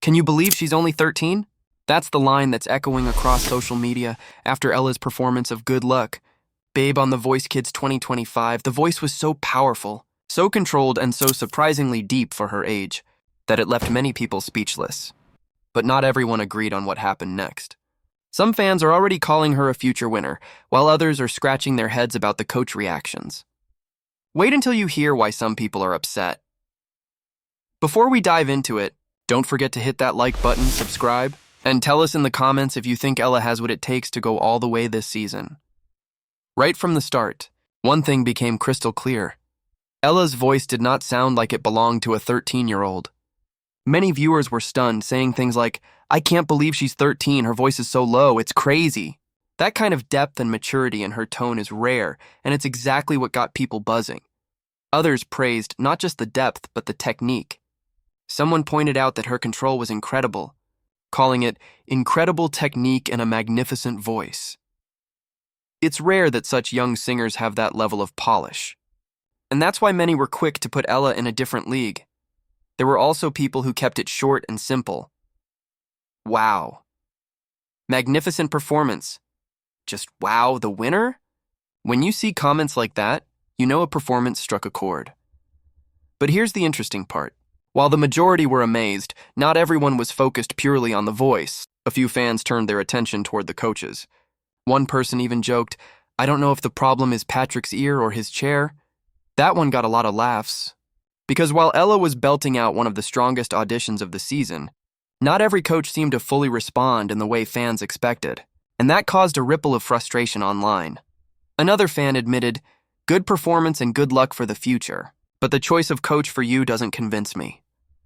Can you believe she's only 13? That's the line that's echoing across social media after Ella's performance of Good Luck. Babe on The Voice Kids 2025, the voice was so powerful, so controlled, and so surprisingly deep for her age that it left many people speechless. But not everyone agreed on what happened next. Some fans are already calling her a future winner, while others are scratching their heads about the coach reactions. Wait until you hear why some people are upset. Before we dive into it, don't forget to hit that like button, subscribe, and tell us in the comments if you think Ella has what it takes to go all the way this season. Right from the start, one thing became crystal clear. Ella's voice did not sound like it belonged to a 13-year-old. Many viewers were stunned, saying things like, "I can't believe she's 13, her voice is so low, it's crazy." That kind of depth and maturity in her tone is rare, and it's exactly what got people buzzing. Others praised not just the depth, but the technique. Someone pointed out that her control was incredible, calling it incredible technique and a magnificent voice. It's rare that such young singers have that level of polish. And that's why many were quick to put Ella in a different league. There were also people who kept it short and simple. Wow. Magnificent performance. Just wow, the winner? When you see comments like that, you know a performance struck a chord. But here's the interesting part. While the majority were amazed, not everyone was focused purely on the voice. A few fans turned their attention toward the coaches. One person even joked, "I don't know if the problem is Patrick's ear or his chair." That one got a lot of laughs. Because while Ella was belting out one of the strongest auditions of the season, not every coach seemed to fully respond in the way fans expected, and that caused a ripple of frustration online. Another fan admitted, "Good performance and good luck for the future, but the choice of coach for you doesn't convince me."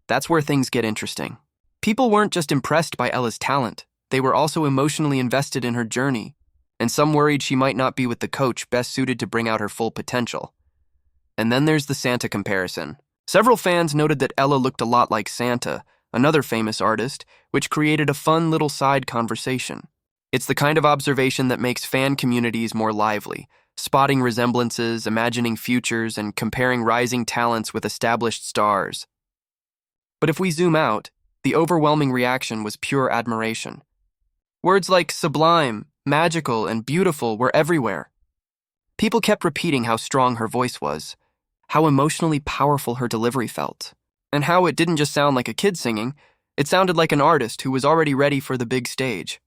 That's where things get interesting. People weren't just impressed by Ella's talent, they were also emotionally invested in her journey, and some worried she might not be with the coach best suited to bring out her full potential. And then there's the Santa comparison. Several fans noted that Ella looked a lot like Santa, another famous artist, which created a fun little side conversation. It's the kind of observation that makes fan communities more lively, spotting resemblances, imagining futures, and comparing rising talents with established stars. But if we zoom out, the overwhelming reaction was pure admiration. Words like sublime, magical, and beautiful were everywhere. People kept repeating how strong her voice was, how emotionally powerful her delivery felt, and how it didn't just sound like a kid singing, it sounded like an artist who was already ready for the big stage.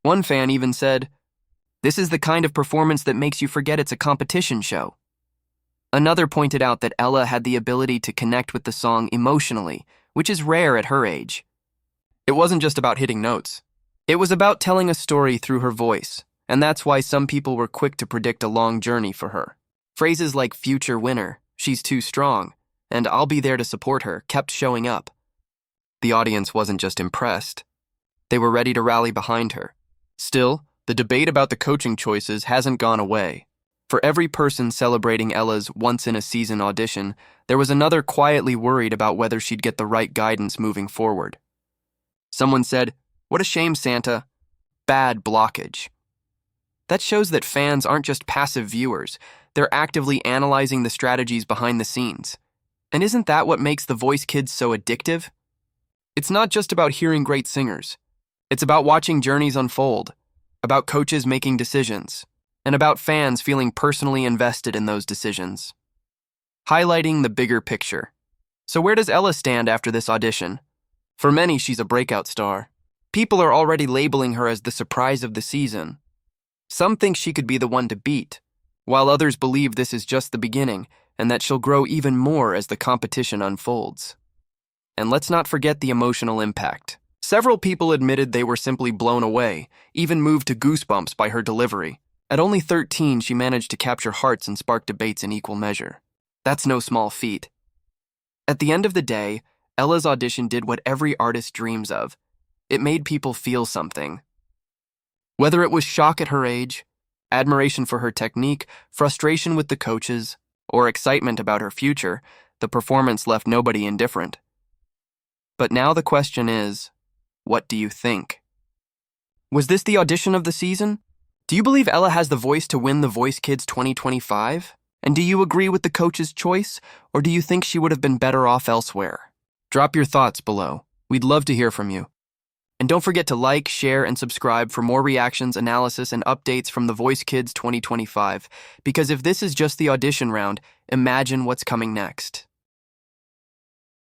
One fan even said, "This is the kind of performance that makes you forget it's a competition show." Another pointed out that Ella had the ability to connect with the song emotionally, which is rare at her age. It wasn't just about hitting notes. It was about telling a story through her voice, and that's why some people were quick to predict a long journey for her. Phrases like "future winner," "she's too strong," and "I'll be there to support her" kept showing up. The audience wasn't just impressed. They were ready to rally behind her. Still, the debate about the coaching choices hasn't gone away. For every person celebrating Ella's once-in-a-season audition, there was another quietly worried about whether she'd get the right guidance moving forward. Someone said, "What a shame, Santa. Bad blockage." That shows that fans aren't just passive viewers, they're actively analyzing the strategies behind the scenes. And isn't that what makes The Voice Kids so addictive? It's not just about hearing great singers. It's about watching journeys unfold, about coaches making decisions, and about fans feeling personally invested in those decisions. Highlighting the bigger picture. So where does Ella stand after this audition? For many, she's a breakout star. People are already labeling her as the surprise of the season. Some think she could be the one to beat, while others believe this is just the beginning and that she'll grow even more as the competition unfolds. And let's not forget the emotional impact. Several people admitted they were simply blown away, even moved to goosebumps by her delivery. At only 13, she managed to capture hearts and spark debates in equal measure. That's no small feat. At the end of the day, Ella's audition did what every artist dreams of. It made people feel something. Whether it was shock at her age, admiration for her technique, frustration with the coaches, or excitement about her future, the performance left nobody indifferent. But now the question is, what do you think? Was this the audition of the season? Do you believe Ella has the voice to win The Voice Kids 2025? And do you agree with the coach's choice, or do you think she would have been better off elsewhere? Drop your thoughts below. We'd love to hear from you. And don't forget to like, share, and subscribe for more reactions, analysis, and updates from The Voice Kids 2025. Because if this is just the audition round, imagine what's coming next.